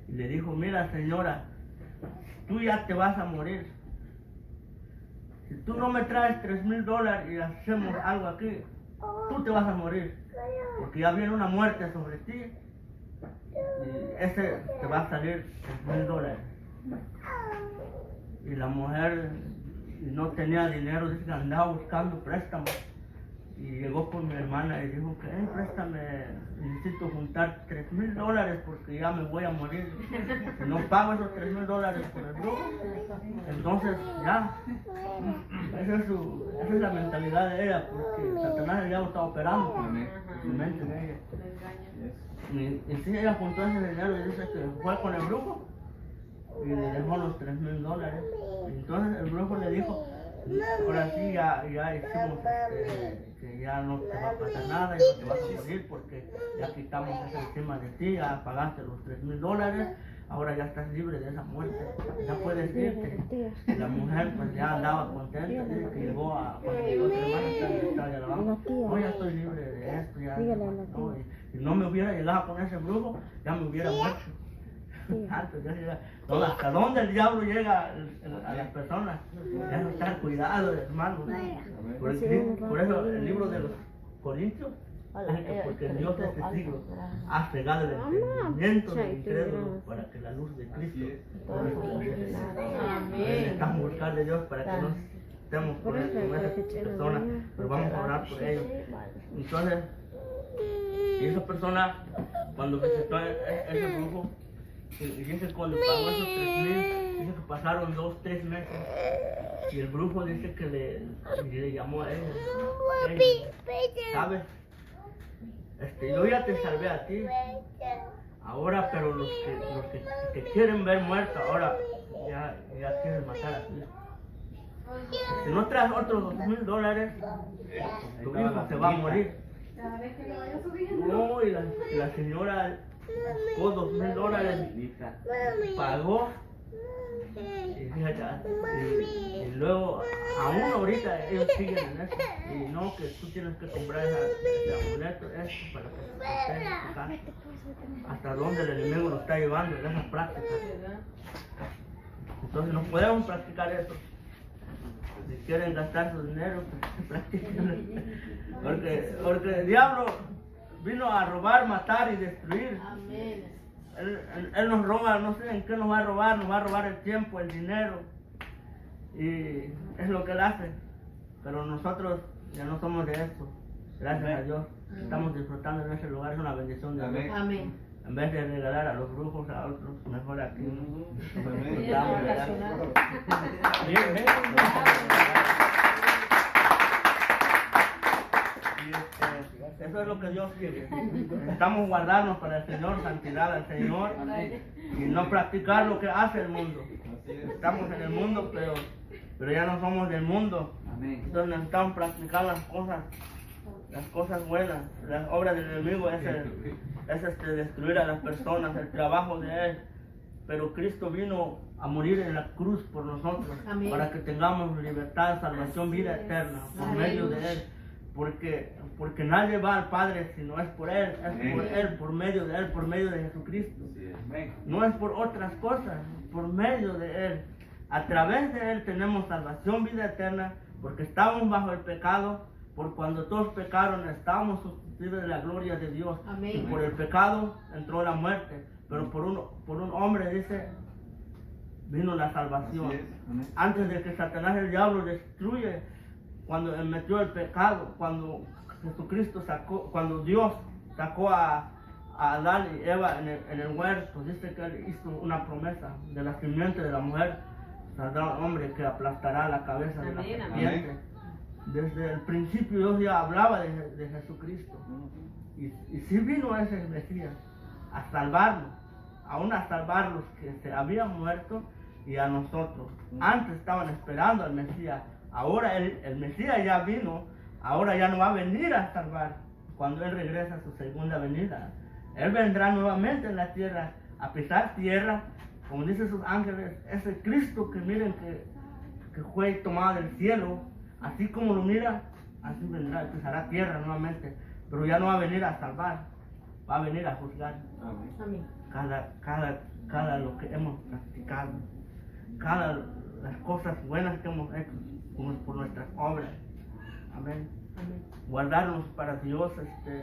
y le dijo, mira señora, tú ya te vas a morir. Si tú no me traes $3,000 y hacemos algo aquí, tú te vas a morir, porque ya viene una muerte sobre ti y ese te va a salir $3,000. Y la mujer no tenía dinero, dice que andaba buscando préstamos. Y llegó con mi hermana y dijo que préstame, necesito juntar $3,000 porque ya me voy a morir. Si no pago esos $3,000 por el brujo, entonces ya. Esa es la mentalidad de ella, porque Satanás ya lo está operando en su mente en ella. Y sí, ella juntó ese dinero y dice que fue con el brujo y le dejó los $3,000. Entonces el brujo le dijo, ahora sí ya hicimos que ya no te va a pasar nada, ya no te vas a morir porque ya quitamos eso encima de ti, ya pagaste los $3,000, ahora ya estás libre de esa muerte, ya puedes irte. Y la mujer pues ya andaba contenta, dice que llegó cuando llegó su hermana, estaba ya lavando, no, ya estoy libre de esto, ya, no, y no me hubiera llegado con ese brujo, ya me hubiera muerto. Antes, no, hasta dónde el diablo llega a las personas, es estar cuidado, hermano. Por eso el libro de los Corintios, porque Dios de este siglo ha cegado el entendimiento del incrédulo para que la luz de Cristo necesitamos buscar de Dios para que no estemos con esas personas, pero vamos a orar por ellos. Entonces, y esa persona, cuando visitó ese grupo, y dice cuando pagó esos 3,000, dice que pasaron 2-3 meses, y el brujo dice que le llamó a él, ¿sabes? Yo ya te salvé a ti, ahora, pero los que te quieren ver muerto, ahora ya quieren matar a ti. Si no traes otros $2,000, tu hijo se va a morir. No, y la señora buscó $2,000, pagó, y fíjate, y luego, aún ahorita ellos siguen en eso, y no, que tú tienes que comprar ese amuleto, esto, para que se proteja tu casa. Hasta dónde el enemigo nos está llevando en esas prácticas. Entonces no podemos practicar eso. Si quieren gastar su dinero, pues practiquen. Porque el diablo vino a robar, matar y destruir. Él nos roba, no sé en qué nos va a robar el tiempo, el dinero. Y es lo que él hace. Pero nosotros ya no somos de eso. Gracias a Dios. Estamos disfrutando en ese lugar, es una bendición de Dios. Amén. En vez de regalar a los brujos, a otros, mejor aquí. Disfrutamos, ¿verdad? Eso es lo que Dios quiere. Necesitamos guardarnos para el Señor, santidad al Señor, y no practicar lo que hace el mundo. Estamos en el mundo, pero ya no somos del mundo. Entonces necesitamos practicar las cosas buenas. Las obras del enemigo es destruir a las personas, el trabajo de él. Pero Cristo vino a morir en la cruz por nosotros, para que tengamos libertad, salvación, vida eterna, por medio de él. Porque nadie va al Padre si no es por Él, es por Él, por medio de Él, por medio de Jesucristo. No es por otras cosas, por medio de Él. A través de Él tenemos salvación, vida eterna, porque estábamos bajo el pecado, por cuando todos pecaron estábamos sustituidos de la gloria de Dios. Y por el pecado entró la muerte, pero por un hombre, dice, vino la salvación. Antes de que Satanás, el diablo, destruye, cuando él metió el pecado, cuando Dios sacó a Adán y Eva en el huerto, dice que él hizo una promesa: de la simiente de la mujer saldrá un hombre que aplastará la cabeza de la serpiente. Desde el principio Dios ya hablaba de Jesucristo, y sí vino ese Mesías a salvarnos, aún a salvar los que se habían muerto y a nosotros. Antes estaban esperando al Mesías. Ahora el Mesías ya vino, ahora ya no va a venir a salvar cuando Él regresa a su segunda venida. Él vendrá nuevamente en la tierra a pisar tierra, como dicen sus ángeles, ese Cristo que miren que fue tomado del cielo, así como lo mira, así vendrá, pisará tierra nuevamente, pero ya no va a venir a salvar, va a venir a juzgar. Amén. Cada lo que hemos practicado, las cosas buenas que hemos hecho por nuestras obras. Amén. Guardarnos para Dios,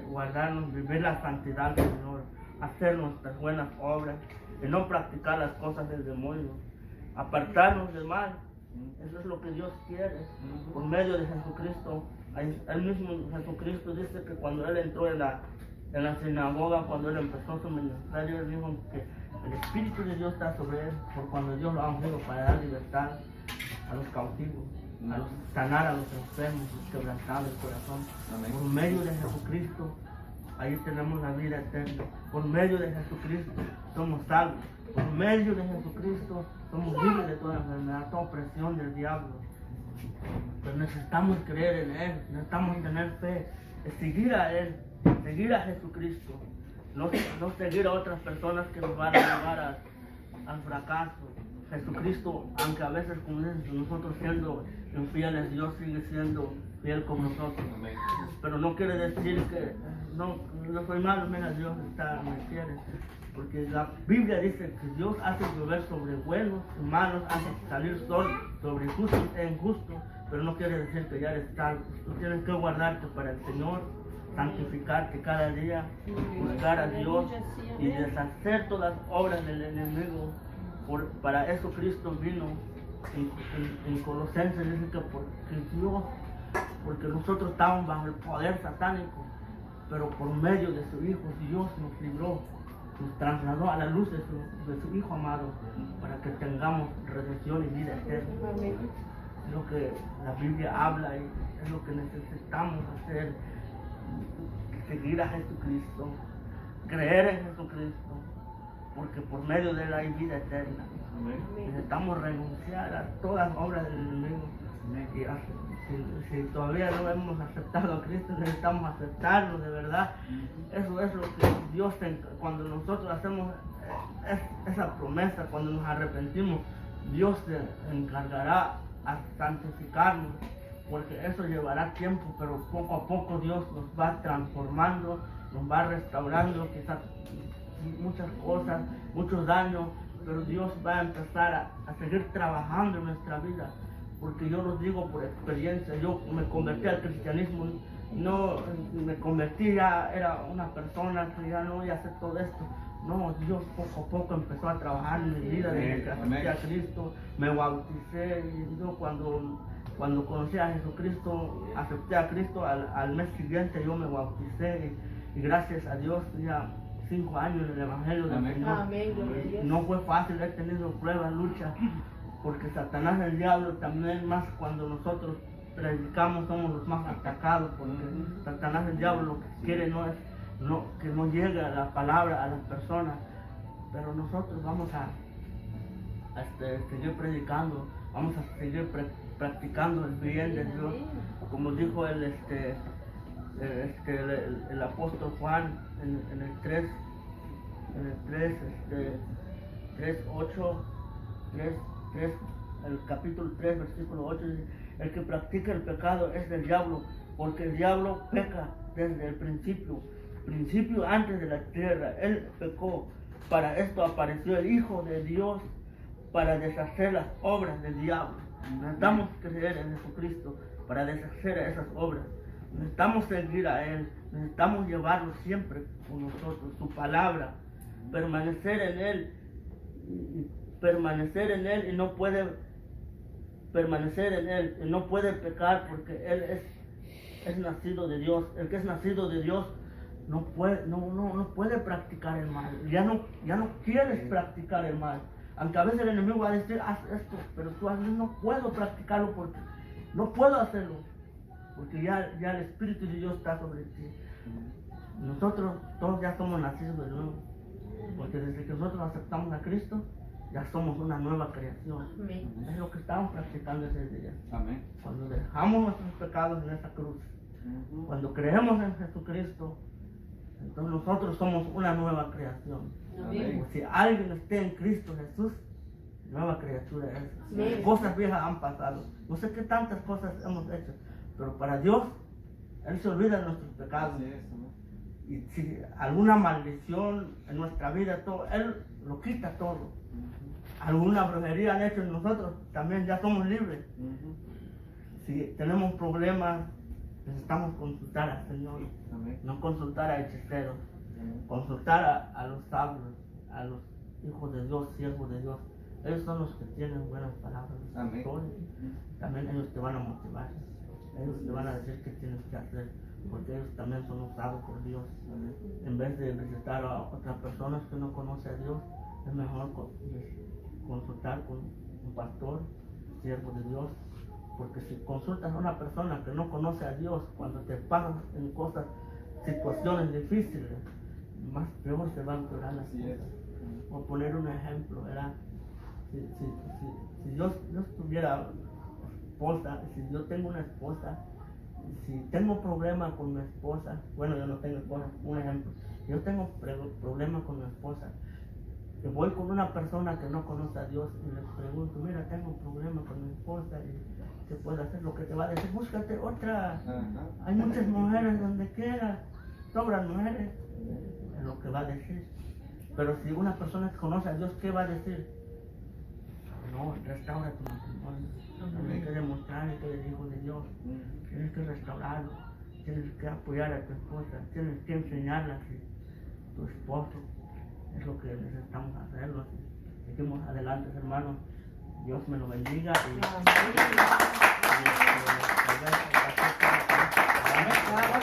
guardarnos, vivir la santidad del Señor, hacer nuestras buenas obras y no practicar las cosas del demonio, apartarnos del mal. Eso es lo que Dios quiere, por medio de Jesucristo. Él mismo, Jesucristo, dice que cuando Él entró en la sinagoga, cuando Él empezó su ministerio, Él dijo que el Espíritu de Dios está sobre Él, por cuando Dios lo ha ungido para dar libertad a los cautivos, sanar a los enfermos, los quebrantados del corazón. Por medio de Jesucristo, ahí tenemos la vida eterna. Por medio de Jesucristo somos salvos. Por medio de Jesucristo somos libres de toda enfermedad, toda opresión del diablo. Pero necesitamos creer en Él, necesitamos tener fe, seguir a Él, seguir a Jesucristo. No seguir a otras personas que nos van a llevar al fracaso. Jesucristo, aunque a veces como dices, nosotros siendo infieles, Dios sigue siendo fiel con nosotros. Amén. Pero no quiere decir que no, yo soy malo, mira, Dios me quiere. Porque la Biblia dice que Dios hace llover sobre buenos y malos, hace salir sol sobre justos e injustos, pero no quiere decir que ya eres salvo. Tú tienes que guardarte para el Señor, santificarte cada día, buscar a Dios y deshacer todas las obras del enemigo. Para eso Cristo vino. En Colosenses dice que porque nosotros estábamos bajo el poder satánico, pero por medio de su Hijo Dios nos libró, nos trasladó a la luz de su Hijo amado, para que tengamos redención y vida eterna. Es lo que la Biblia habla y es lo que necesitamos hacer: seguir a Jesucristo, creer en Jesucristo, porque por medio de él hay vida eterna. Necesitamos renunciar a todas las obras del enemigo. Y si todavía no hemos aceptado a Cristo, necesitamos aceptarlo de verdad. Eso es lo que Dios, cuando nosotros hacemos esa promesa, cuando nos arrepentimos, Dios se encargará a santificarnos, porque eso llevará tiempo, pero poco a poco Dios nos va transformando, nos va restaurando, quizás muchas cosas, muchos daños, pero Dios va a empezar a seguir trabajando en nuestra vida, porque yo lo digo por experiencia. Yo me convertí al cristianismo, no me convertí, ya era una persona que ya no iba a hacer todo esto. No, Dios poco a poco empezó a trabajar en mi vida desde que acepté a Cristo, me bauticé, y yo cuando conocí a Jesucristo, acepté a Cristo, al mes siguiente yo me bauticé y gracias a Dios ya 5 años en el Evangelio del Señor. Amén. No fue fácil, he tenido pruebas, luchas, porque Satanás, el diablo, también más cuando nosotros predicamos somos los más atacados, porque Satanás, el diablo, lo que quiere no es que no llegue la palabra a las personas, pero nosotros vamos a seguir predicando, vamos a seguir practicando el bien de Dios, como dijo el apóstol Juan en el 3, el capítulo 3, versículo 8, dice: el que practica el pecado es del diablo, porque el diablo peca desde el principio antes de la tierra. Él pecó. Para esto apareció el Hijo de Dios, para deshacer las obras del diablo. Necesitamos creer en Jesucristo para deshacer esas obras. Necesitamos seguir a Él, necesitamos llevarlo siempre con nosotros, su palabra, permanecer en Él y no puede permanecer en Él y no puede pecar, porque Él es nacido de Dios. El que es nacido de Dios no puede practicar el mal, ya no quieres practicar el mal, aunque a veces el enemigo va a decir: haz esto, pero tú no puedo practicarlo porque no puedo hacerlo, porque ya el Espíritu de Dios está sobre ti. Nosotros todos ya somos nacidos de nuevo, porque desde que nosotros aceptamos a Cristo ya somos una nueva creación. Amén. Es lo que estamos practicando ese día. Amén. Cuando dejamos nuestros pecados en esa cruz, cuando creemos en Jesucristo, entonces nosotros somos una nueva creación. Amén. Si alguien esté en Cristo Jesús, nueva criatura es. Amén. Cosas viejas han pasado. No sé qué tantas cosas hemos hecho, pero para Dios, Él se olvida de nuestros pecados. Así es, amén. Y si alguna maldición en nuestra vida, todo, Él lo quita todo. Alguna brujería han hecho en nosotros, también ya somos libres. Si tenemos problemas, necesitamos consultar al Señor, Amén. no consultar a hechiceros, consultar a los sabios, a los hijos de Dios, siervos de Dios. Ellos son los que tienen buenas palabras, Amén. pastores. También ellos te van a motivar, ellos te van a decir qué tienes que hacer, porque ellos también son usados por Dios. En vez de visitar a otras personas que no conocen a Dios, es mejor consultar con un pastor, siervo de Dios, porque si consultas a una persona que no conoce a Dios, cuando te pasan en cosas, situaciones difíciles, más peor se van a empeorar las Así es. cosas. Por poner un ejemplo, ¿verdad? Si yo tuviera esposa, si yo tengo una esposa, si tengo problemas con mi esposa, bueno, yo no tengo esposa, un ejemplo, yo tengo problemas con mi esposa, que voy con una persona que no conoce a Dios y le pregunto, mira, tengo un problema con mi esposa y ¿qué puedo hacer? Lo que te va a decir, búscate otra. Hay muchas mujeres donde quiera, sobran mujeres, es lo que va a decir. Pero si una persona que conoce a Dios, ¿qué va a decir? No, restaura tu matrimonio. Tienes que demostrarle que eres hijo de Dios. Tienes que restaurarlo. Tienes que apoyar a tu esposa. Tienes que enseñarla que tu esposo es lo que necesitamos hacerlo. Seguimos adelante, hermanos. Dios me lo bendiga. Y,